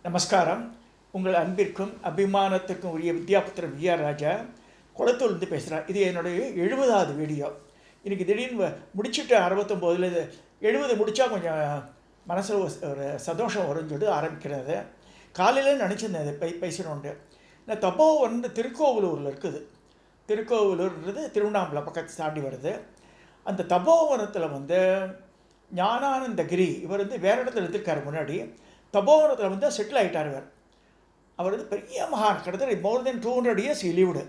நமஸ்காரம். உங்கள் அன்பிற்கும் அபிமானத்திற்கும் உரிய வித்யாபுத்திரன் வி.ஆர். ராஜா குளத்தூர்லேருந்து பேசுகிறேன். இது என்னுடைய 70வது வீடியோ. இன்றைக்கி திடீர்னு முடிச்சுட்டு 69 70 முடித்தா கொஞ்சம் மனசில் ஒரு சந்தோஷம் வரும்னு சொல்லிட்டு ஆரம்பிக்கிறது. காலையில் நினச்சிருந்தேன் இதை பேசணுண்டு. இந்த தபோவன் திருக்கோவிலூரில் இருக்குது. திருக்கோவிலூர்ன்றது திருவண்ணாமலை பக்கத்தை தாண்டி வருது. அந்த தபோவனத்தில் ஞானானந்தகிரி இவர் வேறு இடத்துல இருந்திருக்காரு. முன்னாடி தபோவனத்தில் செட்டில் ஆகிட்டார். அவர் பெரிய மகான். கிட்டத்தட்ட மோர் தென் 200 years லீவ்டு.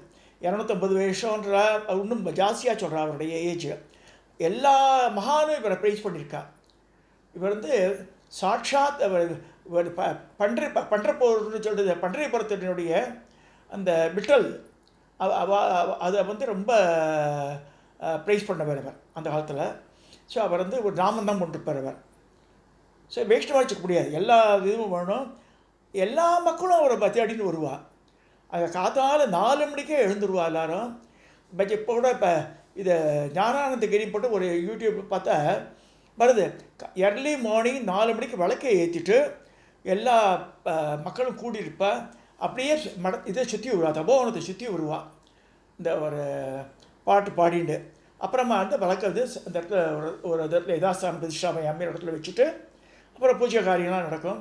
250 வருஷம்ன்ற இன்னும் ஜாஸ்தியாக சொல்கிறார் அவருடைய ஏஜ். எல்லா மகானும் இவரை ப்ரைஸ் பண்ணியிருக்கார். இவர் சாட்சாத் அவர் பன்றப்போர்னு சொல்கிறது பன்றையபுரத்தினுடைய அந்த விட்டல் அதை ரொம்ப ப்ரைஸ் பண்ணவர் அவர் அந்த காலத்தில். ஸோ அவர் ஒரு நாமந்தான் கொண்டிருப்பார் அவர். ஸோ வேஸ்ட் வச்சுக்க முடியாது. எல்லா இதுவும் வேணும். எல்லா மக்களும் அவரை பற்றியாடின்னு வருவாள். அதை காத்தால் 4 மணிக்கே எழுந்துருவா எல்லாரும். பட் இப்போ கூட இப்போ இதை ஞானானந்தகிரி போட்டு ஒரு யூடியூப் பார்த்தா வருது. எர்லி மார்னிங் 4 மணிக்கு விளக்கை ஏற்றிட்டு எல்லா மக்களும் கூடியிருப்பா. அப்படியே இதை சுற்றி வருவா, தபோவனத்தை சுற்றி வருவா. இந்த ஒரு பாட்டு பாடிண்டு அப்புறமா விளக்கை அந்த இடத்துல ஒரு இடத்துல யதாஸ்தான பிரதிஷ்டாமை அம்மையார் இடத்துல வச்சுட்டு அப்புறம் பூஜை காரியங்கள்லாம் நடக்கும்.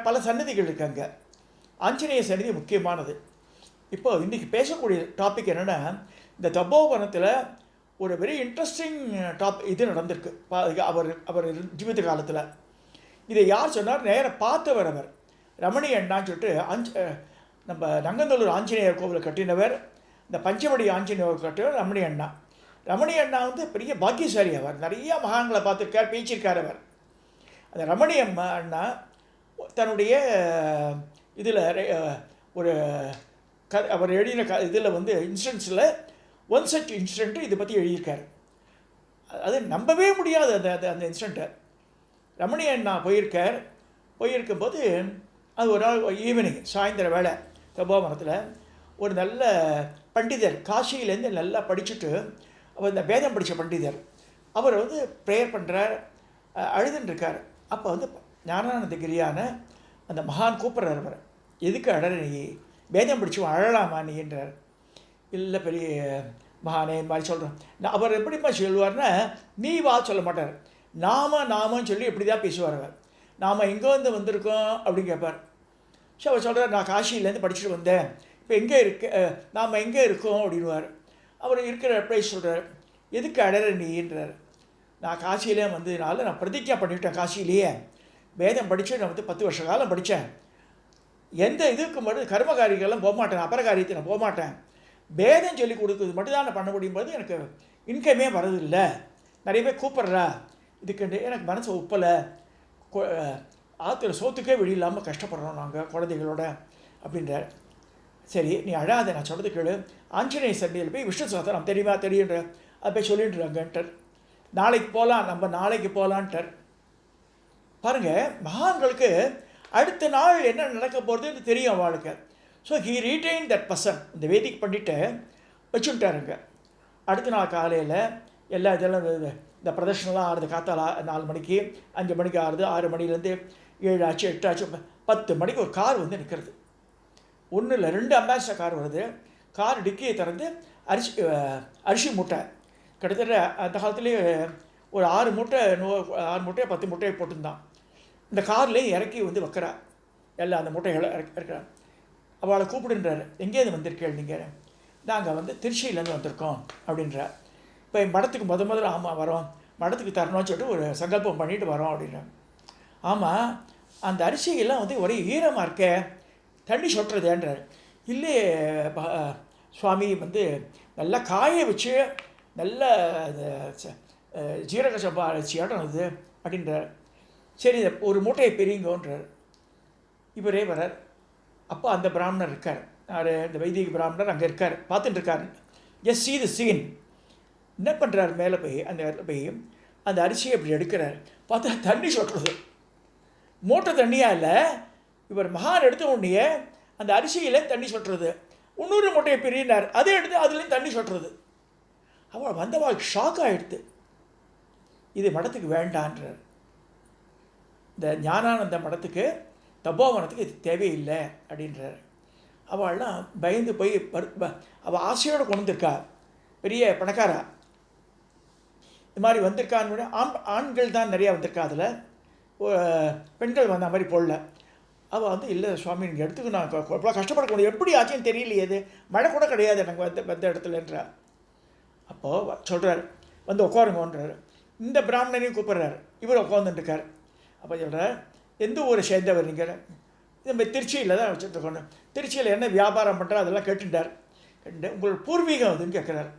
பல சன்னதிகள் இருக்காங்க. ஆஞ்சநேய சன்னதி முக்கியமானது. இப்போது இன்றைக்கி பேசக்கூடிய டாபிக் என்னென்னா, இந்த தபோவனத்தில் ஒரு வெரி இன்ட்ரெஸ்டிங் இது நடந்திருக்கு அவர் ஜீவித காலத்தில். இதை யார் சொன்னார்? நேராக பார்த்தவர் அவர் ரமணி அண்ணான்னு சொல்லிட்டு நம்ம நங்கநல்லூர் ஆஞ்சநேயர் கோவிலை கட்டினவர். இந்த பஞ்சவடி ஆஞ்சநேயர் கட்டினவர் ரமணி அண்ணா. ரமணி அண்ணா பெரிய பாக்கியசாலி. அவர் நிறையா மகான்களை பார்த்துருக்கார், பேச்சிருக்கார் அவர். அந்த ரமணி அண்ணா தன்னுடைய இதில் ஒரு அவர் எழுதின இதில் இன்சிடென்ட்ஸில் ஒன் சச் இன்சிடெண்ட்டு இதை பற்றி எழுதியிருக்கார். அது நம்பவே முடியாது அந்த இன்சிடெண்ட்டை. ரமணி அண்ணா போயிருக்கும்போது அது ஒரு நாள் ஈவினிங் சாயந்தர வேளை தபோவனத்தில் ஒரு நல்ல பண்டிதர் காசியிலேருந்து நல்லா படிச்சுட்டு அவர் இந்த வேதம் படித்த பண்டிதர் அவர் ப்ரேயர் பண்ணுறார், அழுதுன்ட்ருக்கார். அப்போ ஞானானந்தகிரியான அந்த மகான் கூப்பிட்றார் அவர். எதுக்கு அழற நீ? வேதம் படிச்சுவன் அழலாமா நீ என்றார். இல்லை பெரிய மகானே இந்த மாதிரி சொல்கிறேன். அவர் எப்படிமா சொல்லுவார்னா, நீ வா சொல்ல மாட்டார், நாமன்னு சொல்லி எப்படி தான் பேசுவார் அவர். நாம் எங்கே வந்திருக்கோம் அப்படின்னு கேட்பார். ஸோ அவர் சொல்கிறார், நான் காசியிலேருந்து படிச்சுட்டு வந்தேன், இப்போ எங்கே நாம் எங்கே இருக்கோம் அப்படின்வார். அவர் இருக்கிற ப்ரைஸ் சொல்கிறார். எதுக்கு அழற நீன்றார். நான் காசியிலே வந்ததுனால நான் பிரதிஜா பண்ணிவிட்டேன். காசியிலேயே வேதம் படித்து நான் 10 வருஷ காலம் படித்தேன். எந்த இதுக்கு மட்டும் கர்மகாரிகள்லாம் போகமாட்டேன், அபரகாரியத்தை நான் போகமாட்டேன். வேதம் சொல்லி கொடுக்குறது மட்டும்தான் நான் பண்ண முடியும்போது எனக்கு இன்கமே வரதில்லை. நிறைய பேர் கூப்பிட்றா இதுக்கு எனக்கு மனசு ஒப்பலை. ஆற்றுல சோத்துக்கே வெளி இல்லாமல் கஷ்டப்படுறோம் நாங்கள் குழந்தைகளோட அப்படின்றார். சரி நீ அழாத, நான் சொல்கிறது கேளு. ஆஞ்சநேய சன்னிதியில் போய் விஷ்ணு சஹஸ்ரநாமம் தெரியுன்ற அதை போய் சொல்லிட்டுறாங்கன்ட்டார். நாளைக்கு போகலாம், நம்ம நாளைக்கு போகலான்ட்டார். பாருங்கள், மகான்களுக்கு அடுத்த நாள் என்ன நடக்க போகிறதுன்னு தெரியும் அவளுக்கு. So he retain that person. இந்த வேதிக்கு பண்ணிவிட்டு வச்சுட்டாருங்க. அடுத்த நாள் காலையில் எல்லா இதெல்லாம் இந்த பிரதர்ஷனெலாம் ஆறுது. காத்தால் 4 மணிக்கு 5 மணிக்கு ஆறுது. 6 மணிலேருந்து 7 ஆச்சு, 8 ஆச்சு, 10 மணிக்கு ஒரு கார் நிற்கிறது. 1 இல்லை 2 அம்பாசிடர் கார் வருது. கார் டிக்கியை திறந்து அரிசி மூட்டை கிட்டத்தட்ட அந்த காலத்துலேயே ஒரு 6 மூட்டையோ 10 மூட்டையை போட்டுருந்தான். இந்த கார்லேயே இறக்கி வைக்கிறா. எல்லாம் அந்த மூட்டைகளை இருக்கிறார். அவளை கூப்பிடுன்றார். எங்கேருந்து வந்திருக்கேள் நீங்கள்? நாங்கள் திருச்சியிலேருந்து வந்திருக்கோம் அப்படின்றார். இப்போ என் மடத்துக்கு முதல்ல ஆமாம் வரோம், மடத்துக்கு தரணும்னு சொல்லிட்டு ஒரு சங்கல்பம் பண்ணிட்டு வரோம் அப்படின்றார். ஆமாம், அந்த அரிசியெல்லாம் ஒரே ஈரமாக இருக்க, தண்ணி சொட்டுறதேன்றார். இல்லையே சுவாமி, நல்லா காய வச்சு நல்ல ஜீரக சம்பா அரிசியாட்டம் இது அப்படின்றார். சரி ஒரு மூட்டையை பெரியங்கன்றார். இவரே வரார். அப்போ அந்த பிராமணர் இருக்கார், இந்த வைதிக பிராமணர் அங்கே இருக்கார், பார்த்துட்டு இருக்கார். ஜஸ்ட் சீ தி சீன். என்ன பண்ணுறார்? மேலே போய் அந்த இடத்துல போய் அந்த அரிசியை அப்படி எடுக்கிறார். பார்த்தா தண்ணி சொட்டுறது. மூட்டை தண்ணியாக இல்லை, இவர் மகான் எடுத்த உடனே அந்த அரிசியில் தண்ணி சொட்டுறது. இன்னொரு மூட்டையை பெரியனார், அதை எடுத்து அதுலேயும் தண்ணி சொட்டுறது. அவள் வந்தவாள் ஷாக் ஆகிடுது. இது மடத்துக்கு வேண்டான்றார். இந்த ஞானானந்த மடத்துக்கு தபோவனத்துக்கு இது தேவையில்லை அப்படின்றார். அவள்லாம் பயந்து போய் அவள் ஆசையோடு கொண்டு வந்திருக்கா, பெரிய பணக்காரா. இது மாதிரி வந்திருக்கான்னு ஆண்கள் தான் நிறையா வந்திருக்கா, அதில் பெண்கள் வந்த மாதிரி போடல. அவள் வந்து இல்லை சுவாமி நீங்கள் எடுத்துக்க நான் இவ்வளோ கஷ்டப்படக்கூடிய எப்படி ஆச்சுன்னு தெரியலையே, இது மழை கூட கிடையாது எனக்கு வந்த இடத்துலன்றார். அப்போது சொல்கிறார் வந்து உட்காருங்கன்றார். இந்த பிராமணனையும் கூப்பிட்றாரு, இவர் உட்காந்துட்டுருக்கார். அப்போ சொல்கிறார் எந்த ஊரை சேர்ந்தவர் நீங்கள்? நம்ம திருச்சியில் தான் வச்சுருக்கோம். திருச்சியில் என்ன வியாபாரம் பண்ணுறா அதெல்லாம் கேட்டுட்டார். கேட்டு உங்களோட பூர்வீகம் அதுன்னு கேட்குறாரு.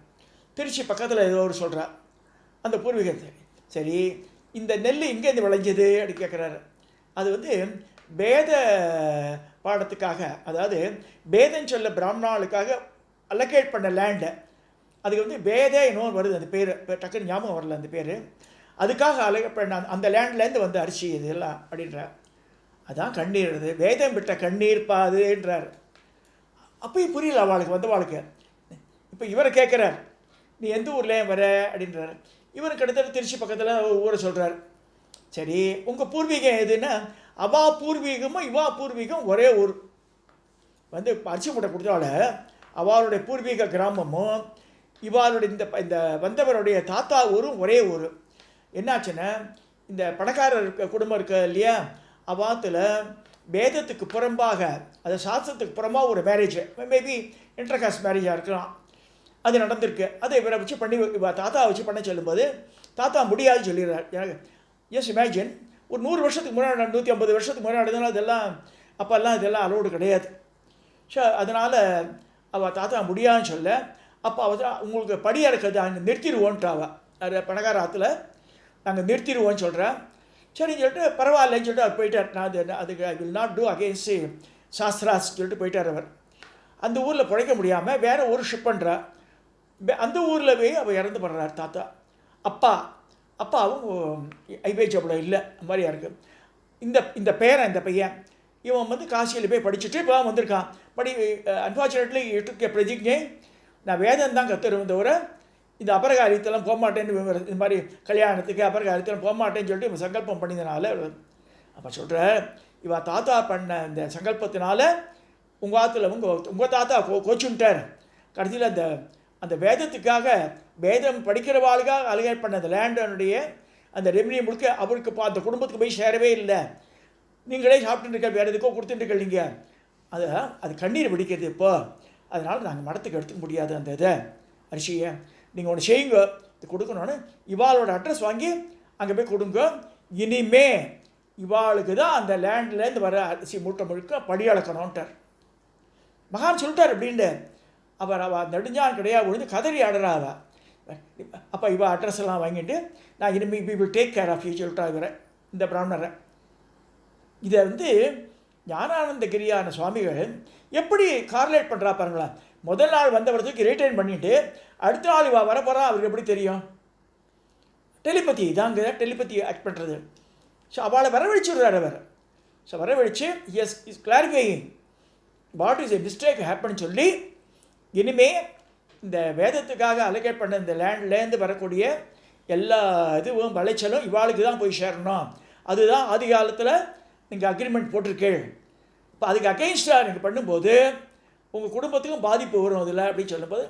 திருச்சி பக்கத்தில் ஏதோ ஒரு சொல்கிறார் அந்த பூர்வீகத்தை. சரி இந்த நெல் இங்கேருந்து விளைஞ்சது அப்படி கேட்குறாரு. அது வந்து வேத பாடத்துக்காக, அதாவது வேதம் சொல்ல பிராமணாளுக்காக அலோகேட் பண்ண லேண்டை, அதுக்கு வந்து வேத இன்னொன்று வருது அந்த பேர், டக்குன்னு ஞாபகம் வரல அந்த பேர், அதுக்காக அலோகேட் பண்ண அந்த லேண்ட்லேருந்து வந்து அரிசி இதெல்லாம் அப்படின்றார். அதான் கண்ணீர், அது வேதம் விட்ட கண்ணீர் பாதுன்றார். அப்பயும் புரியல அவளுக்கு வந்தவாளுக்கு. இப்போ இவரை கேட்குறார் நீ எந்த ஊர்லேயே வர அப்படின்றார். இவர் கிட்டத்தட்ட திருச்சி பக்கத்தில் ஊரை சொல்கிறார். சரி உங்கள் பூர்வீகம் எதுன்னா, அவா பூர்வீகமும் இவா பூர்வீகம் ஒரே ஊர். வந்து அரிசி மூட்டை கொடுத்தால அவளுடைய பூர்வீக கிராமமும் இவாளுடைய இந்த வந்தவருடைய தாத்தா ஊரும் ஒரே ஊர். என்னாச்சுன்னா இந்த பணக்காரர் குடும்பம் இருக்க இல்லையா, அவாத்தில் வேதத்துக்கு புறம்பாக, அது சாஸ்திரத்துக்கு புறம்பாக ஒரு மேரேஜ், மேபி இன்டர்காஸ்ட் மேரேஜாக இருக்கலாம், அது நடந்திருக்கு. அதை இவரை வச்சு பண்ணி தாத்தா வச்சு பண்ண சொல்லும்போது தாத்தா முடியாது சொல்லிடுறார். எனக்கு எஸ் இமேஜின் ஒரு 100 வருஷத்துக்கு முன்னாடி, 150 வருஷத்துக்கு முன்னாடி நடந்தாலும் அதெல்லாம் அப்போல்லாம் இதெல்லாம் அலோடு கிடையாது. ஸோ அதனால் அவள் தாத்தா முடியாதுன்னு சொல்ல, அப்போ அவள் உங்களுக்கு படியாக இருக்கிறது அங்கே நிறுத்திடுவோன்ட்டாவா, அது பணக்கார ஆற்றுல நாங்கள் நிறுத்திடுவோன்னு சொல்கிறேன். சரின்னு சொல்லிட்டு பரவாயில்லன்னு சொல்லிட்டு அவர் போயிட்டார். நான் அதுக்கு I will not do against shastras சொல்லிட்டு போயிட்டார் அவர். அந்த ஊரில் பிழைக்க முடியாமல் வேறு ஊர் ஷிப் பண்ணுறா. அந்த ஊரில் போய் அவள் இறந்து படுறார் தாத்தா. அப்பாவும் ஐவேஜ் அவ்வளோ இல்லை மாதிரியா இருக்குது. இந்த பேரன், இந்த பையன் இவன் வந்து காசியில் போய் படிச்சுட்டு இப்போ வந்திருக்கான். அன்ஃபார்ச்சுனேட்லி இட்டுக்கு பிரதிஜை, நான் வேதம் தான் கற்றுருவேன் தவிர இந்த அபரகாரியத்தெல்லாம் போகமாட்டேன்னு, இந்த மாதிரி கல்யாணத்துக்கு அபரகாரியத்தெல்லாம் போகமாட்டேன்னு சொல்லிட்டு இவன் சங்கல்பம் பண்ணியதுனால. அப்போ சொல்கிற இவன் தாத்தா பண்ண இந்த சங்கல்பத்தினால உங்கள் ஆற்றுல உங்கள் தாத்தா கோச்சுட்டார். கடைசியில் அந்த வேதத்துக்காக, வேதம் படிக்கிறவாளுக்காக அலோகேட் பண்ண அந்த லேண்டனுடைய அந்த ரெவன்யூ முழுக்க அவருக்கு அந்த குடும்பத்துக்கு போய் சேரவே இல்லை. நீங்களே சாப்பிட்டுருக்க, வேறு எதுக்கோ கொடுத்துட்டுருக்க நீங்கள். அது கண்ணீர் பிடிக்கிறது இப்போ. அதனால் நாங்கள் மடத்துக்கு எடுத்துக்க முடியாது அந்த இதை அரிசியை. நீங்கள் ஒன்று செய்யுங்க, இது கொடுக்கணும்னு இவாளோட அட்ரஸ் வாங்கி அங்கே போய் கொடுங்க. இனிமே இவாளுக்கு தான் அந்த லேண்ட்லேருந்து வர அரிசி மூட்டை முழுக்க படி அளக்கணுன்ட்டார். மகான் சொல்லிட்டார் அப்படின்ட்டு. அவள் நெடுஞ்சான் கிடையாது விழுந்து கதறி ஆடுறா அவள். அப்போ இவள் அட்ரஸ் எல்லாம் வாங்கிட்டு நான் இனிமேல் we will take care of you சொல்லிட்டா இவரை, இந்த பிராமணரை. இதை வந்து ஞானானந்தகிரியான சுவாமிகள் எப்படி கார்லேட் பண்ணுறா பாருங்களா. முதல் நாள் வந்தவரத்துக்கு ரிட்டைன் பண்ணிவிட்டு அடுத்த நாள் இவள் வரப்போகிறா, அவருக்கு எப்படி தெரியும்? டெலிபதி இதாங்க, டெலிபதி ஆக்ட் பண்ணுறது. ஸோ அவளை வரவழைச்சுடுறார் அவர். ஸோ வரவழைச்சு is clarifying what is a mistake happen சொல்லி, இனிமே இந்த வேதத்துக்காக அலோகேட் பண்ண இந்த லேண்ட்லேருந்து வரக்கூடிய எல்லா இதுவும் விளைச்சலும் இவாளுக்கு தான் போய் சேரணும். அதுதான் ஆதி காலத்தில் நீங்கள் அக்ரிமெண்ட் போட்டிருக்கேள். இப்போ அதுக்கு அகெயின்ஸ்டாக நீங்கள் பண்ணும்போது உங்கள் குடும்பத்துக்கும் பாதிப்பு வரும் அதில் அப்படின்னு சொல்லும்போது,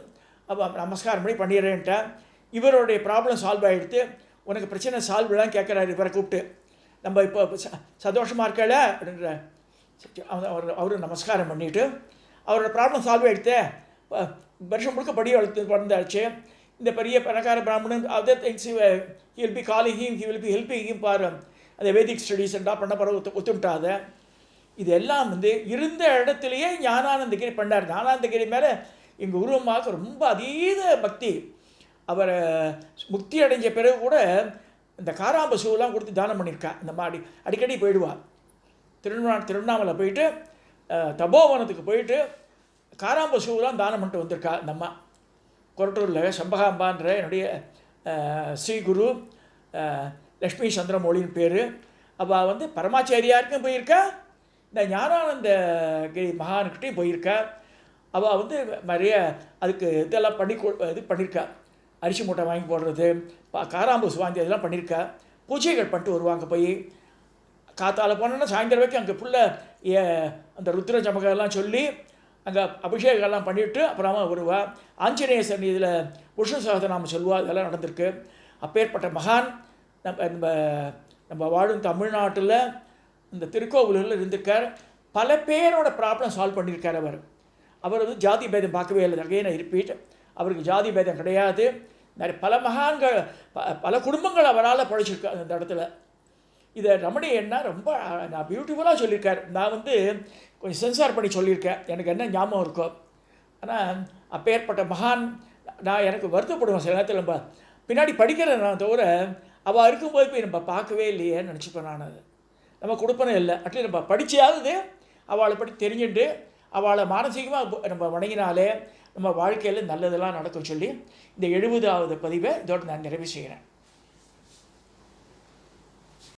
அப்போ நமஸ்காரம் பண்ணி பண்ணிடுறேன்ட்டேன். இவருடைய ப்ராப்ளம் சால்வ் ஆகிடுத்து. உனக்கு பிரச்சனை சால்வ்லாம் கேட்குறாரு இவரை கூப்பிட்டு. நம்ம இப்போ சந்தோஷமாக இருக்கல அப்படின்ற அவரு நமஸ்காரம் பண்ணிவிட்டு அவரோட ப்ராப்ளம் சால்வ் ஆகிடுத்து. வருஷம் முழுக்க படி வளர்ந்தாச்சு. இந்த பெரிய பணக்கார பிராமணன் other things he will be calling him, he will be helping him for அந்த வேதிக் ஸ்டடீஸ் எல்லாம் பண்ண பிறகு ஒத்துட்டாத. இதெல்லாம் வந்து இருந்த இடத்துலையே ஞானானந்தகிரி பண்ணார். ஞானானந்தகிரி மேலே எங்கள் உருவமாக ரொம்ப அதீத பக்தி. அவர் முக்தி அடைஞ்ச பிறகு கூட இந்த காராம்பசுவெலாம் கொடுத்து தானம் பண்ணியிருக்கா. இந்த மாதிரி அடிக்கடி போயிடுவாள். திருவண்ணாமலை போயிட்டு தபோவனத்துக்கு போயிட்டு காராம்பசுவெலாம் தானம் பண்ணிட்டு வந்திருக்கா. இந்த அம்மா கொரட்டூரில் சம்பகாம்பான்ற என்னுடைய ஸ்ரீகுரு லக்ஷ்மி சந்திரமௌலின்னு பேர். அவள் வந்து பரமாச்சாரியாருக்கும் போயிருக்கா, இந்த ஞானானந்தகிரி மகானுக்கிட்டையும் போயிருக்கா. அவள் வந்து நிறைய அதுக்கு இதெல்லாம் இது பண்ணியிருக்கா. அரிசி மூட்டை வாங்கி போடுறது, காராம்பூஸ் வாங்கி அதெல்லாம் பண்ணியிருக்கா. பூஜைகள் பண்ணிட்டு வருவாங்க போய். காத்தால போனோன்னா சாயந்தரம் வரைக்கும் அங்கே ஃபுல்லாக அந்த ருத்ர ஜமகெல்லாம் சொல்லி அங்கே அபிஷேகம்லாம் பண்ணிவிட்டு அப்புறமா வருவா. ஆஞ்சநேய சந்நிதியில் விஷ்ணு சகஸ்ரநாமம் சொல்லுவா. இதெல்லாம் நடந்திருக்கு. அப்பேற்பட்ட மகான் நம்ம நம்ம வாழும் தமிழ்நாட்டில் இந்த திருக்கோவிலூரில் இருந்திருக்கார். பல பேரோட ப்ராப்ளம் சால்வ் பண்ணியிருக்கார். அவர் வந்து ஜாதி பேதம் பார்க்கவே இல்லை. அகைன் ஐ ரிப்பீட், அவருக்கு ஜாதி பேதம் கிடையாது. நிறைய பல மகான்கள் பல குடும்பங்கள் அவரால் பழைச்சிருக்காரு அந்த இடத்துல. இதை ரமணி என்ன ரொம்ப நான் பியூட்டிஃபுல்லாக சொல்லியிருக்கார். நான் வந்து கொஞ்சம் சென்சார் பண்ணி சொல்லியிருக்கேன், எனக்கு என்ன ஞாபகம் இருக்கோ. ஆனால் அப்பேற்பட்ட மகான் நான் எனக்கு வருத்தப்படுவேன் சில நேரத்தில். நம்ம பின்னாடி படிக்கிறேன் நான் தவிர அவள் இருக்கும்போது போய் நம்ம பார்க்கவே இல்லையேன்னு நினச்சிப்பேன். நான் அது நம்ம கொடுப்பனே இல்லை. அட்லீஸ்ட் நம்ம படித்தாவது அவளை பற்றி தெரிஞ்சுட்டு அவளை மானசீகமாக நம்ம வணங்கினாலே நம்ம வாழ்க்கையில் நல்லதெல்லாம் நடக்கும் சொல்லி இந்த 70வது பதிவை இதோடு நான் நிறைவு செய்கிறேன்.